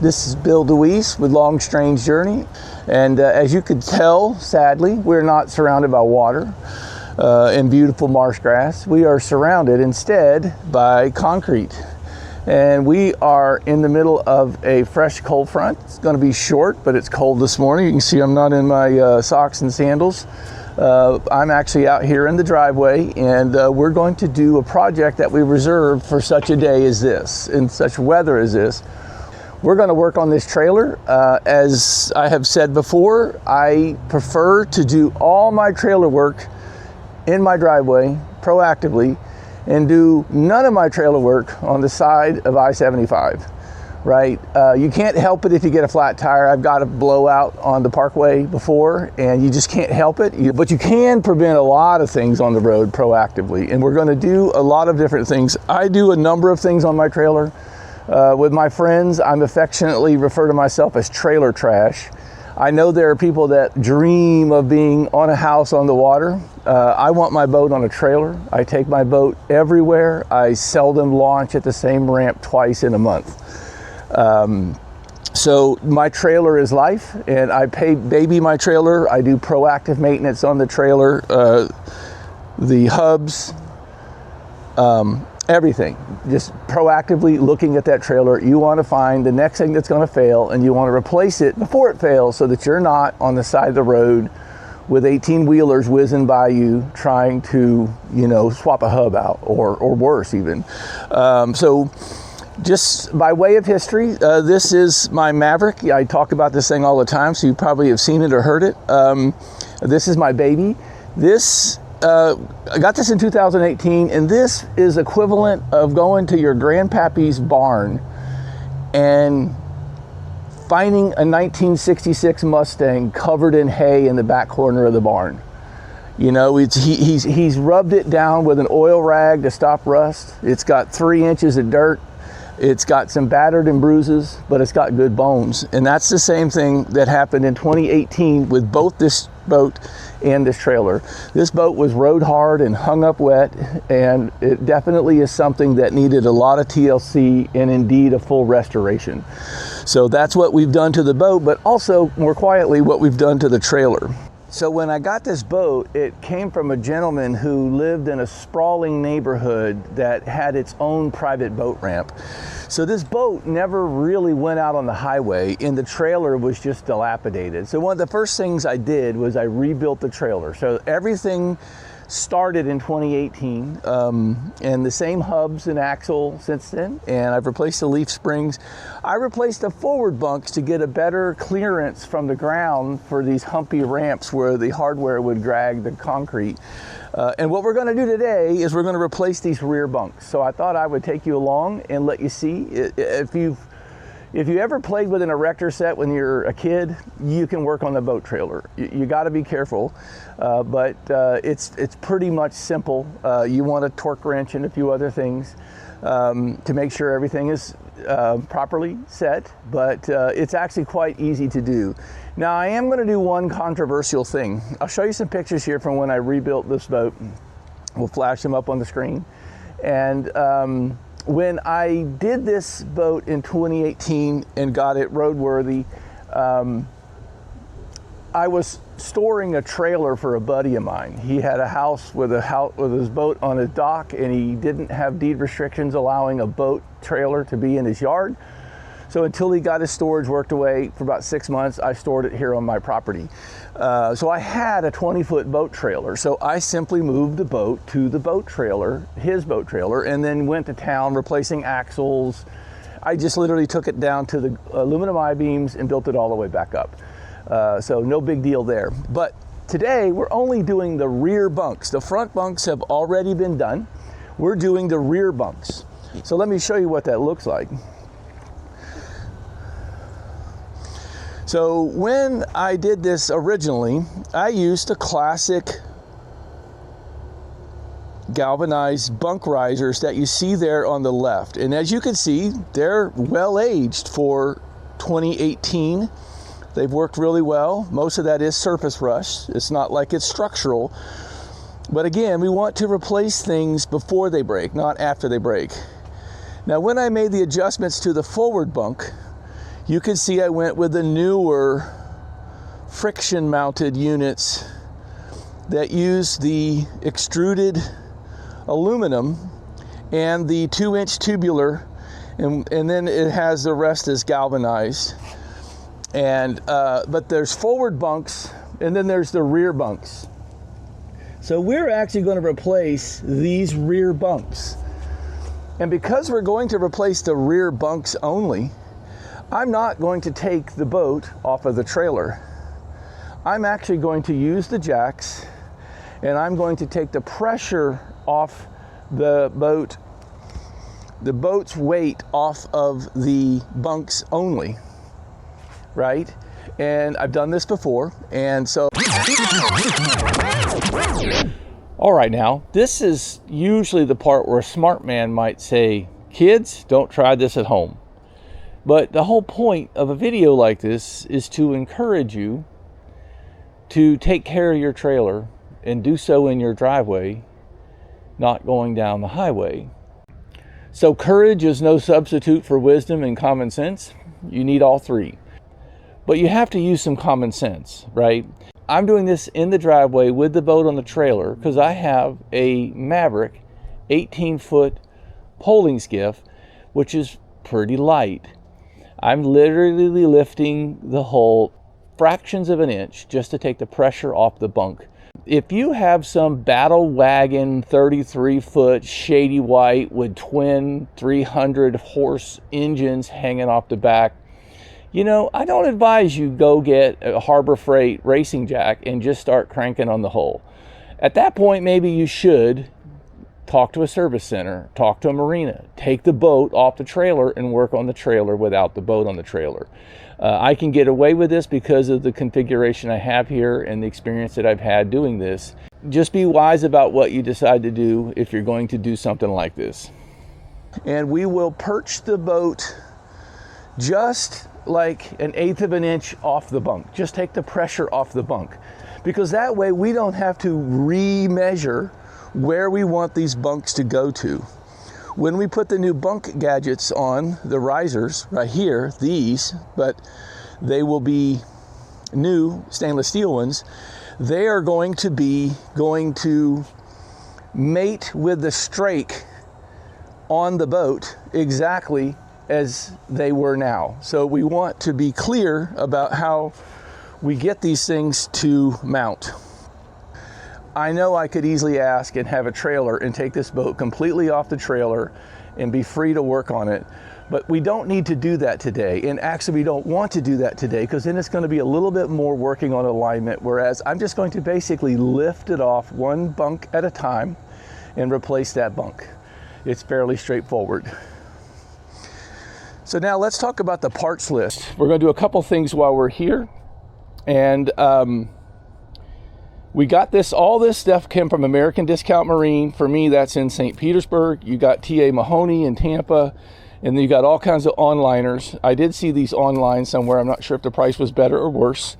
This is Bill DeWeese with Long Strange Journey, and as you could tell, sadly, we're not surrounded by water and beautiful marsh grass. We are surrounded instead by concrete, and we are in the middle of a fresh cold front. It's going to be short, but it's cold this morning. You can see I'm not in my socks and sandals. I'm actually out here in the driveway, and we're going to do a project that we reserved for such a day as this, in such weather as this. We're going to work on this trailer. As I have said before, I prefer to do all my trailer work in my driveway proactively and do none of my trailer work on the side of I-75. Right? You can't help it if you get a flat tire. I've got a blowout on the parkway before, and you just can't help it. But you can prevent a lot of things on the road proactively, and we're going to do a lot of different things. I do a number of things on my trailer. With my friends, I'm affectionately refer to myself as trailer trash. I know there are people that dream of being on a house on the water. I want my boat on a trailer. I take my boat everywhere. I seldom launch at the same ramp twice in a month. So my trailer is life, and I baby my trailer. I do proactive maintenance on the trailer, the hubs, everything. Just proactively looking at that trailer. You want to find the next thing that's going to fail, and you want to replace it before it fails so that you're not on the side of the road with 18-wheelers whizzing by you trying to, you know, swap a hub out or worse even. Just by way of history, this is my Maverick. I talk about this thing all the time, so you probably have seen it or heard it. This is my baby. I got this in 2018, and this is equivalent of going to your grandpappy's barn and finding a 1966 Mustang covered in hay in the back corner of the barn. You know, he's rubbed it down with an oil rag to stop rust. It's got 3 inches of dirt. It's got some battered and bruises, but it's got good bones. And that's the same thing that happened in 2018 with both this boat and this trailer. This boat was rode hard and hung up wet, and it definitely is something that needed a lot of TLC and indeed a full restoration. So that's what we've done to the boat, but also more quietly what we've done to the trailer. So when I got this boat, it came from a gentleman who lived in a sprawling neighborhood that had its own private boat ramp. So this boat never really went out on the highway, and the trailer was just dilapidated. So one of the first things I did was I rebuilt the trailer. So everything started in 2018, and the same hubs and axle since then, and I've replaced the leaf springs. I replaced the forward bunks to get a better clearance from the ground for these humpy ramps where the hardware would drag the concrete. And what we're going to do today is we're going to replace these rear bunks. So I thought I would take you along and let you see. If you ever played with an erector set when you're a kid, you can work on the boat trailer. You got to be careful, but it's pretty much simple. You want a torque wrench and a few other things to make sure everything is properly set, but it's actually quite easy to do. Now I am going to do one controversial thing. I'll show you some pictures here from when I rebuilt this boat. We'll flash them up on the screen. And when I did this boat in 2018 and got it roadworthy, I was storing a trailer for a buddy of mine. He had a house with his boat on his dock, and he didn't have deed restrictions allowing a boat trailer to be in his yard. So until he got his storage worked away for about 6 months, I stored it here on my property. So I had a 20-foot boat trailer. So I simply moved the boat to the boat trailer, his boat trailer, and then went to town replacing axles. I just literally took it down to the aluminum I-beams and built it all the way back up. So no big deal there. But today we're only doing the rear bunks. The front bunks have already been done. We're doing the rear bunks. So let me show you what that looks like. So when I did this originally, I used a classic galvanized bunk risers that you see there on the left. And as you can see, they're well aged for 2018. They've worked really well. Most of that is surface rust. It's not like it's structural. But again, we want to replace things before they break, not after they break. Now, when I made the adjustments to the forward bunk, You can see I went with the newer friction mounted units that use the extruded aluminum and the 2-inch tubular, and then it has the rest is galvanized. And but there's forward bunks, and then there's the rear bunks. So we're actually going to replace these rear bunks. And because we're going to replace the rear bunks only, I'm not going to take the boat off of the trailer. I'm actually going to use the jacks, and I'm going to take the pressure off the boat, the boat's weight off of the bunks only, right? And I've done this before, and so... All right, now, this is usually the part where a smart man might say, kids, don't try this at home. But the whole point of a video like this is to encourage you to take care of your trailer and do so in your driveway, not going down the highway. So courage is no substitute for wisdom and common sense. You need all three. But you have to use some common sense, right? I'm doing this in the driveway with the boat on the trailer because I have a Maverick 18-foot poling skiff, which is pretty light. I'm literally lifting the hull fractions of an inch just to take the pressure off the bunk. If you have some battle wagon 33-foot shady white with twin 300 horse engines hanging off the back, you know, I don't advise you go get a Harbor Freight racing jack and just start cranking on the hull. At that point, maybe you should talk to a service center, talk to a marina, take the boat off the trailer and work on the trailer without the boat on the trailer. I can get away with this because of the configuration I have here and the experience that I've had doing this. Just be wise about what you decide to do if you're going to do something like this. And we will perch the boat just like 1/8 of an inch off the bunk. Just take the pressure off the bunk, because that way we don't have to re-measure where we want these bunks to go to. When we put the new bunk gadgets on, the risers right here, these, but they will be new stainless steel ones, they are going to mate with the strake on the boat exactly as they were now. So we want to be clear about how we get these things to mount. I know I could easily ask and have a trailer and take this boat completely off the trailer and be free to work on it, but we don't need to do that today. And actually we don't want to do that today, because then it's going to be a little bit more working on alignment, whereas I'm just going to basically lift it off one bunk at a time and replace that bunk. It's fairly straightforward. So now let's talk about the parts list. We're going to do a couple things while we're here. And we got this, all this stuff came from American Discount Marine. For me, that's in St. Petersburg. You got T.A. Mahoney in Tampa, and then you got all kinds of onliners. I did see these online somewhere. I'm not sure if the price was better or worse.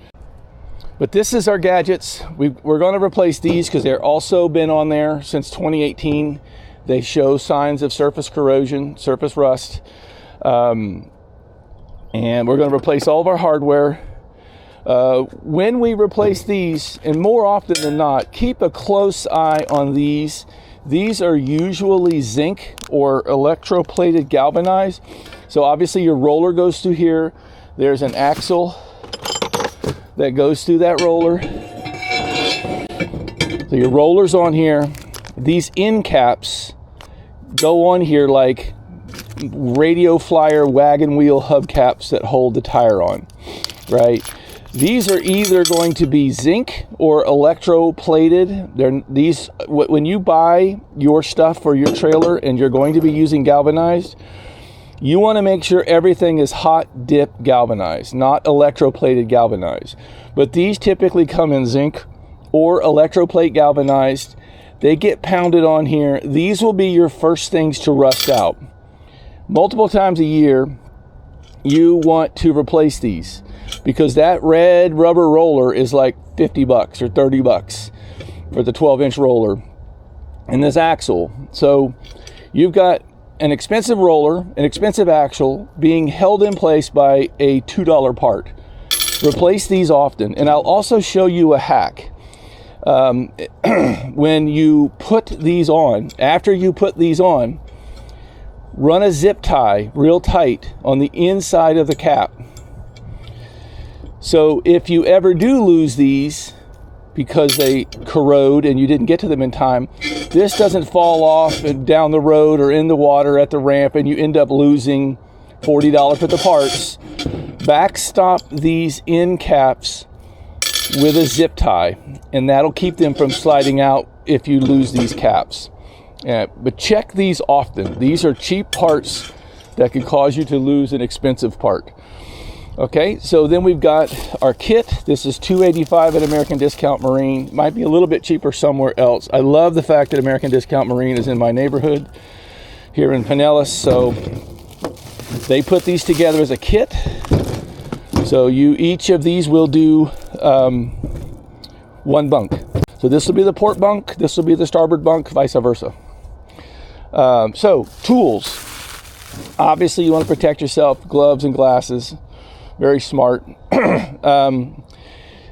But this is our gadgets. We're going to replace these because they're also been on there since 2018. They show signs of surface corrosion, surface rust. And we're going to replace all of our hardware. When we replace these, and more often than not, keep a close eye on these. These are usually zinc or electroplated galvanized. So obviously your roller goes through here. There's an axle that goes through that roller. So your roller's on here. These end caps go on here like radio flyer wagon wheel hubcaps that hold the tire on, right? These are either going to be zinc or electroplated. When you buy your stuff for your trailer and you're going to be using galvanized, you want to make sure everything is hot dip galvanized, not electroplated galvanized. But these typically come in zinc or electroplate galvanized. They get pounded on here. These will be your first things to rust out. Multiple times a year, you want to replace these, because that red rubber roller is like $50 or $30 for the 12-inch roller and this axle. So you've got an expensive roller, an expensive axle being held in place by a $2 part. Replace these often. And I'll also show you a hack. When you put these on, after you put these on, run a zip tie real tight on the inside of the cap. So if you ever do lose these because they corrode and you didn't get to them in time, this doesn't fall off and down the road or in the water at the ramp and you end up losing $40 for the parts. Backstop these end caps with a zip tie, and that'll keep them from sliding out if you lose these caps. But check these often. These are cheap parts that could cause you to lose an expensive part. Okay, so then we've got our kit. This is $285 at American Discount Marine. Might be a little bit cheaper somewhere else. I love the fact that American Discount Marine is in my neighborhood here in Pinellas, so they put these together as a kit. So each of these will do one bunk. So this will be the port bunk, this will be the starboard bunk, vice versa. So tools. Obviously you want to protect yourself, gloves and glasses. Very smart.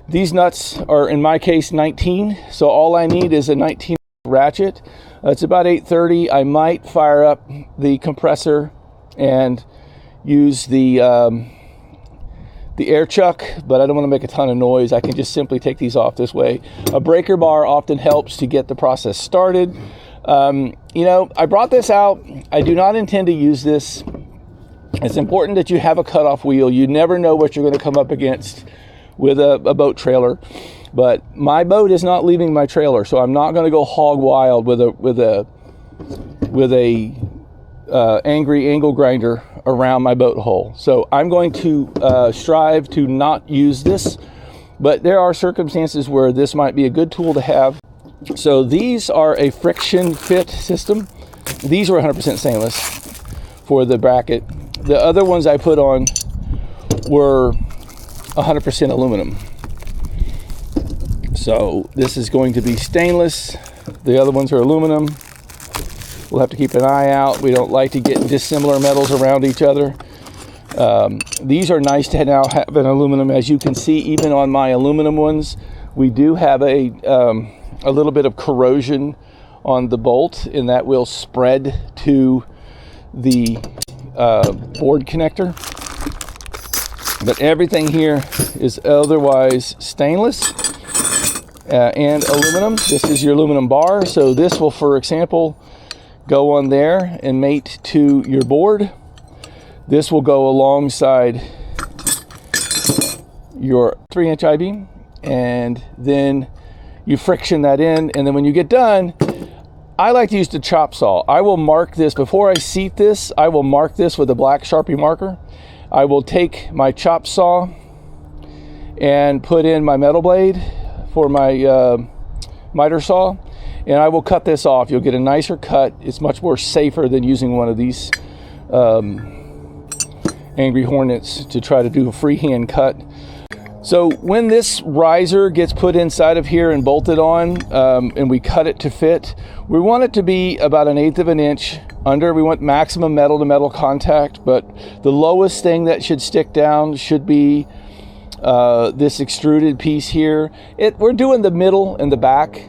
These nuts are, in my case, 19. So all I need is a 19 ratchet. It's about 830. I might fire up the compressor and use the air chuck, but I don't want to make a ton of noise. I can just simply take these off this way. A breaker bar often helps to get the process started. You know, I brought this out. I do not intend to use this. It's important that you have a cutoff wheel. You never know what you're going to come up against with a boat trailer. But my boat is not leaving my trailer, so I'm not going to go hog wild with a angry angle grinder around my boat hull. So I'm going to strive to not use this, but there are circumstances where this might be a good tool to have. So these are a friction fit system. These are 100% stainless for the bracket. The other ones I put on were 100% aluminum. So this is going to be stainless. The other ones are aluminum. We'll have to keep an eye out. We don't like to get dissimilar metals around each other. These are nice to now have an aluminum. As you can see, even on my aluminum ones, we do have a little bit of corrosion on the bolt, and that will spread to the board connector. But everything here is otherwise stainless and aluminum. This is your aluminum bar. So this will, for example, go on there and mate to your board. This will go alongside your 3-inch I-beam, and then you friction that in, and then when you get done, I like to use the chop saw. I will mark this before I seat this. I will mark this with a black Sharpie marker. I will take my chop saw and put in my metal blade for my miter saw, and I will cut this off. You'll get a nicer cut. It's much more safer than using one of these Angry Hornets to try to do a freehand cut. So when this riser gets put inside of here and bolted on, and we cut it to fit, we want it to be about 1/8 of an inch under. We want maximum metal to metal contact, but the lowest thing that should stick down should be this extruded piece here. We're doing the middle and the back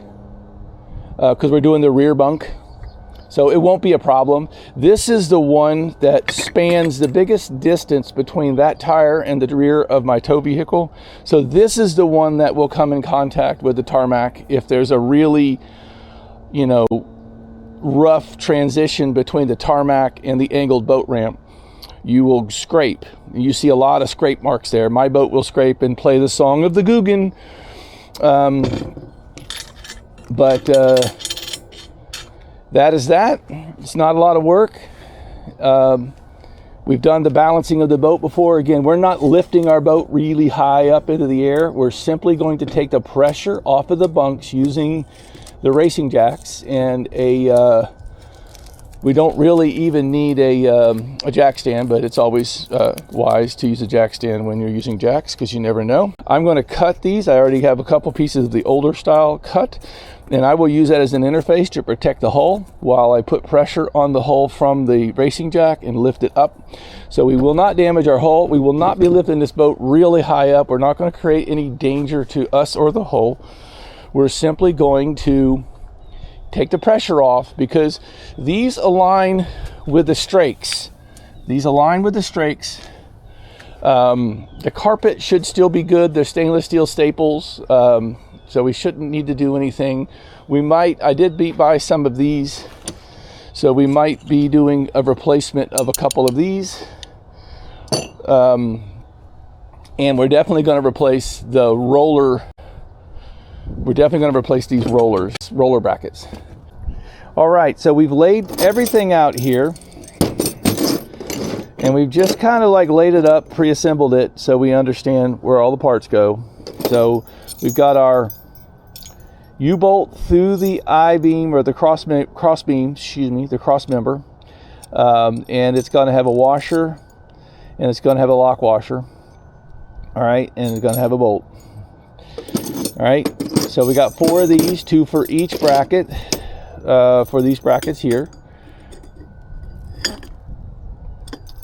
because we're doing the rear bunk, so it won't be a problem. This is the one that spans the biggest distance between that tire and the rear of my tow vehicle. So this is the one that will come in contact with the tarmac if there's a really, you know, rough transition between the tarmac and the angled boat ramp. You will scrape. You see a lot of scrape marks there. My boat will scrape and play the song of the Guggen. That is that. It's not a lot of work. We've done the balancing of the boat before. Again, we're not lifting our boat really high up into the air. We're simply going to take the pressure off of the bunks using the racing jacks and a We don't really even need a jack stand, but it's always wise to use a jack stand when you're using jacks, because you never know. I'm going to cut these. I already have a couple pieces of the older style cut, and I will use that as an interface to protect the hull while I put pressure on the hull from the racing jack and lift it up. So we will not damage our hull. We will not be lifting this boat really high up. We're not going to create any danger to us or the hull. We're simply going to take the pressure off, because these align with the strakes. These align with the strakes. The carpet should still be good. They're stainless steel staples, so we shouldn't need to do anything. I did buy some of these, so we might be doing a replacement of a couple of these. And we're definitely going to replace the roller. We're definitely going to replace these roller brackets. All right, so we've laid everything out here, and we've just kind of like laid it up, pre-assembled it, so we understand where all the parts go. So we've got our U-bolt through the I-beam, or the cross beam, the cross member, and it's going to have a washer, and it's going to have a lock washer. All right, and it's going to have a bolt. All right, so we got 4 of these, 2 for each bracket, for these brackets here.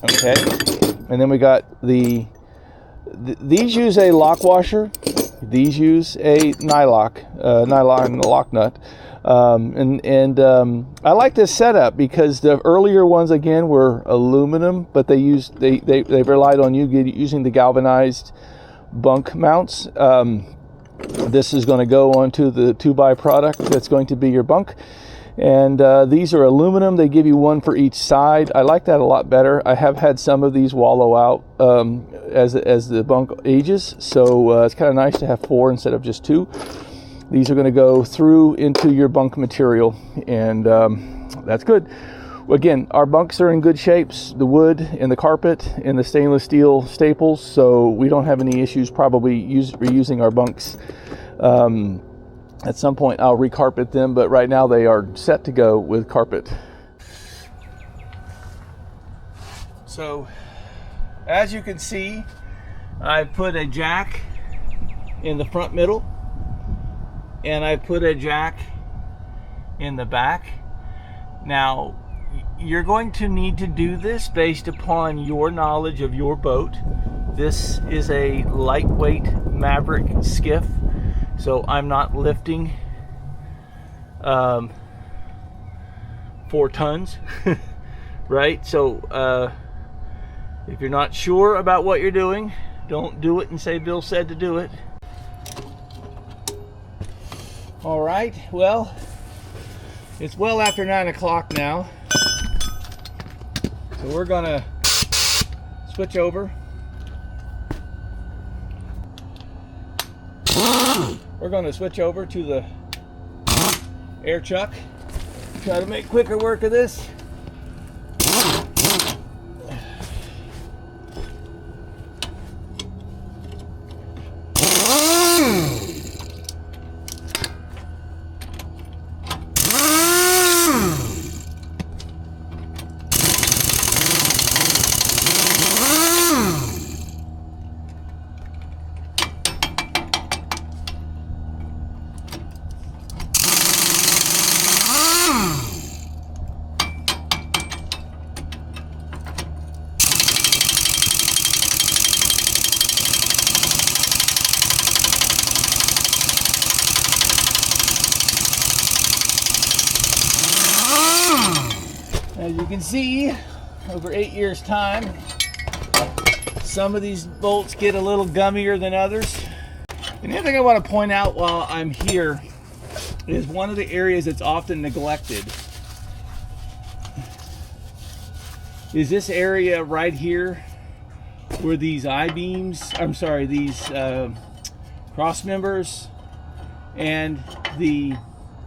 Okay, and then we got these use a lock washer, these use a nylon lock nut, I like this setup because the earlier ones again were aluminum, but they relied on using the galvanized bunk mounts. This is going to go onto the 2x product that's going to be your bunk, and these are aluminum. They give you 1 for each side. I like that a lot better. I have had some of these wallow out as the bunk ages, so it's kind of nice to have 4 instead of just 2. These are going to go through into your bunk material, and that's good. Again, our bunks are in good shapes, the wood and the carpet and the stainless steel staples, so we don't have any issues probably reusing our bunks. At some point I'll recarpet them, but right now they are set to go with carpet. So as you can see, I put a jack in the front middle, and I put a jack in the back. Now, you're going to need to do this based upon your knowledge of your boat. This is a lightweight Maverick skiff, so I'm not lifting 4 tons, right? So if you're not sure about what you're doing, don't do it and say Bill said to do it. All right, well, it's well after 9 o'clock now, so we're gonna switch over. We're gonna switch over to the air chuck. Try to make quicker work of this. As you can see, over 8 years' time, some of these bolts get a little gummier than others. And the other thing I want to point out while I'm here is one of the areas that's often neglected is this area right here where these I-beams, these cross members and the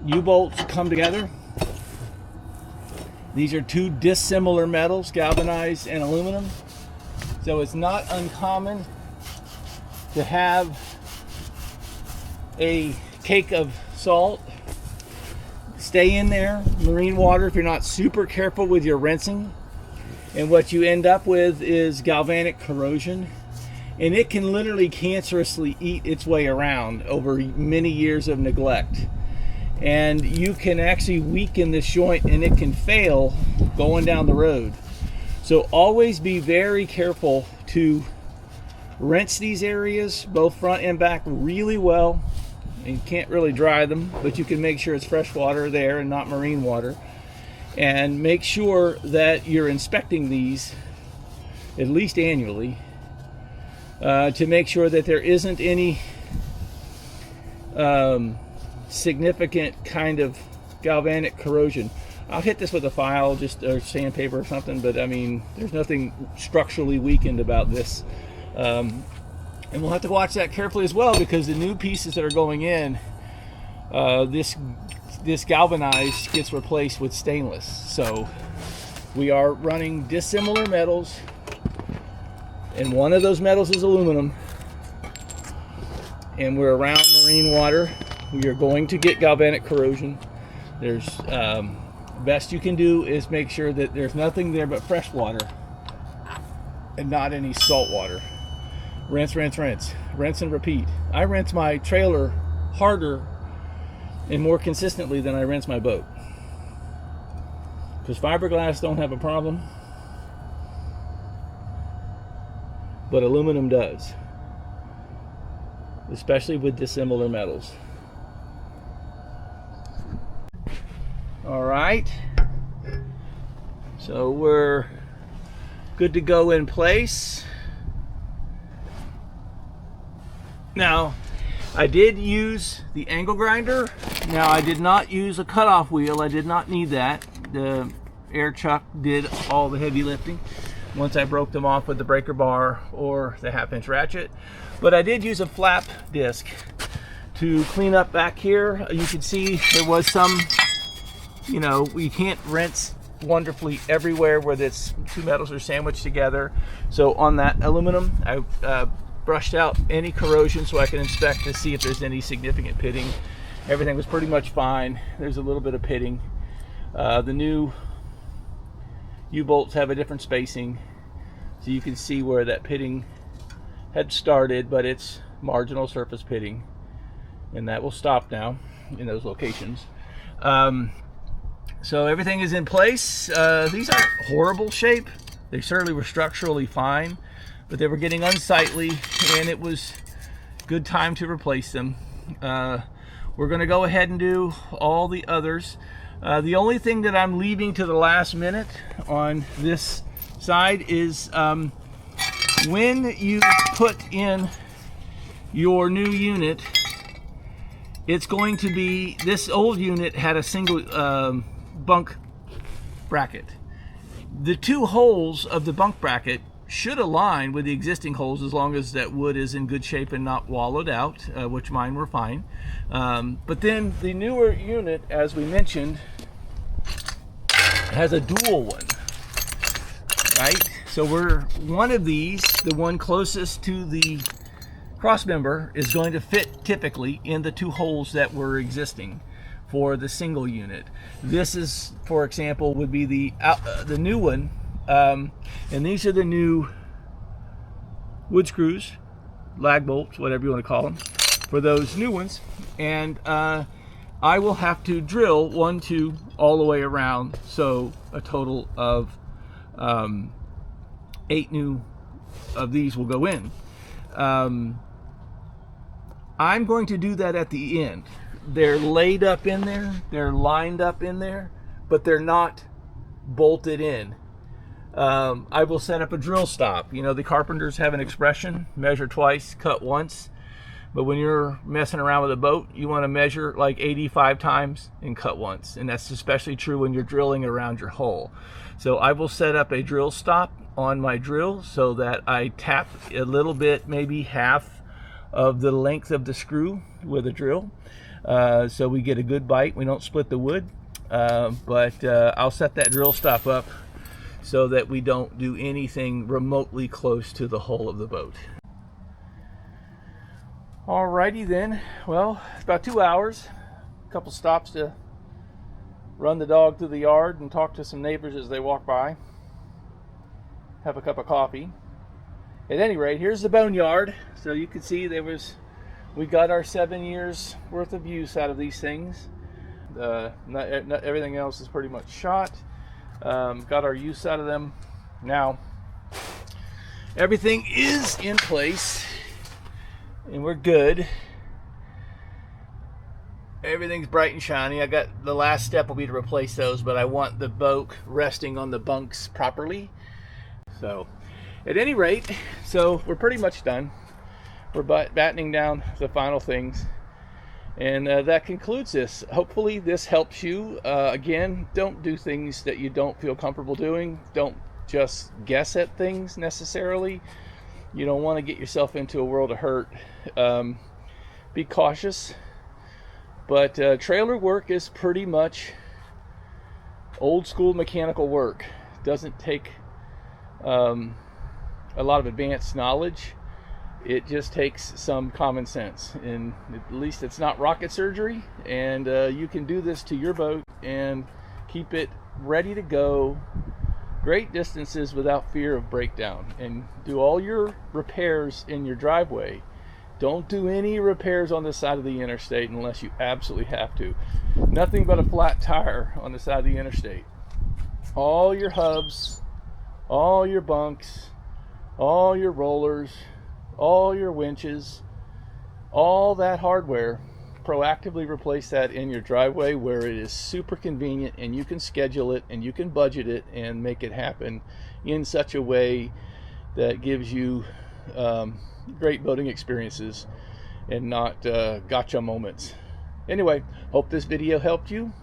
U-bolts come together. These are 2 dissimilar metals, galvanized and aluminum. So it's not uncommon to have a cake of salt stay in there, marine water, if you're not super careful with your rinsing. And what you end up with is galvanic corrosion. And it can literally cancerously eat its way around over many years of neglect. And you can actually weaken this joint and it can fail going down the road. So always be very careful to rinse these areas, both front and back, really well. And you can't really dry them, but you can make sure it's fresh water there and not marine water. And make sure that you're inspecting these at least annually to make sure that there isn't any significant kind of galvanic corrosion. I'll hit this with a file, just or sandpaper or something, but I mean, there's nothing structurally weakened about this. And we'll have to watch that carefully as well, because the new pieces that are going in, this galvanized gets replaced with stainless. So we are running dissimilar metals, and one of those metals is aluminum, and we're around marine water. We are going to get galvanic corrosion. There's best you can do is make sure that there's nothing there but fresh water and not any salt water. Rinse, rinse, rinse. Rinse and repeat. I rinse my trailer harder and more consistently than I rinse my boat, because fiberglass don't have a problem, but aluminum does, especially with dissimilar metals. All right, so we're good to go in place. Now, I did use the angle grinder. Now, I did not use a cutoff wheel. I did not need that. The air chuck did all the heavy lifting once I broke them off with the breaker bar or the 1/2-inch ratchet. But I did use a flap disc to clean up back here. You can see there was some, you know, we can't rinse wonderfully everywhere where this two metals are sandwiched together. So on that aluminum, I brushed out any corrosion so I can inspect to see if there's any significant pitting. Everything was pretty much fine. There's a little bit of pitting. The new U-bolts have a different spacing, so you can see where that pitting had started, but it's marginal surface pitting, and that will stop now in those locations. So everything is in place. These aren't horrible shape. They certainly were structurally fine, but they were getting unsightly, and it was good time to replace them. We're going to go ahead and do all the others. The only thing that I'm leaving to the last minute on this side is when you put in your new unit, it's going to be, this old unit had a single bunk bracket. The two holes of the bunk bracket should align with the existing holes as long as that wood is in good shape and not wallowed out, which mine were fine. But then the newer unit, as we mentioned, has a dual one, right? So we're one of these, the one closest to the cross member, is going to fit typically in the two holes that were existing for the single unit. This is, for example, would be the new one. And these are the new wood screws, lag bolts, whatever you want to call them, for those new ones. And I will have to drill 1, 2 all the way around, so a total of 8 new of these will go in. I'm going to do that at the end. They're laid up in there, they're lined up in there, but they're not bolted in. I will set up a drill stop. You know, the carpenters have an expression, measure twice, cut once. But when you're messing around with a boat, you want to measure like 85 times and cut once. And that's especially true when you're drilling around your hole. So I will set up a drill stop on my drill so that I tap a little bit, maybe half of the length of the screw with a drill. So we get a good bite. We don't split the wood. But I'll set that drill stop up so that we don't do anything remotely close to the hull of the boat. Alrighty then, well, it's about 2 hours, a couple stops to run the dog through the yard and talk to some neighbors as they walk by, have a cup of coffee. At any rate, here's the boneyard. So you can see we got our 7 years worth of use out of these things. Not everything else is pretty much shot. Got our use out of them. Now everything is in place and we're good. Everything's bright and shiny. I got the last step will be to replace those, but I want the boat resting on the bunks properly. So at any rate, so we're pretty much done. We're battening down the final things, and that concludes this. Hopefully this helps you. Again, don't do things that you don't feel comfortable doing. Don't just guess at things necessarily. You don't want to get yourself into a world of hurt. Be cautious. But trailer work is pretty much old school mechanical work. Doesn't take a lot of advanced knowledge. It just takes some common sense, and at least it's not rocket surgery, and you can do this to your boat and keep it ready to go great distances without fear of breakdown, and do all your repairs in your driveway. Don't do any repairs on the side of the interstate unless you absolutely have to. Nothing but a flat tire on the side of the interstate. All your hubs, all your bunks, all your rollers, all your winches, all that hardware, proactively replace that in your driveway where it is super convenient, and you can schedule it and you can budget it and make it happen in such a way that gives you great boating experiences and not gotcha moments. Anyway, hope this video helped you.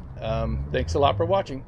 Thanks a lot for watching.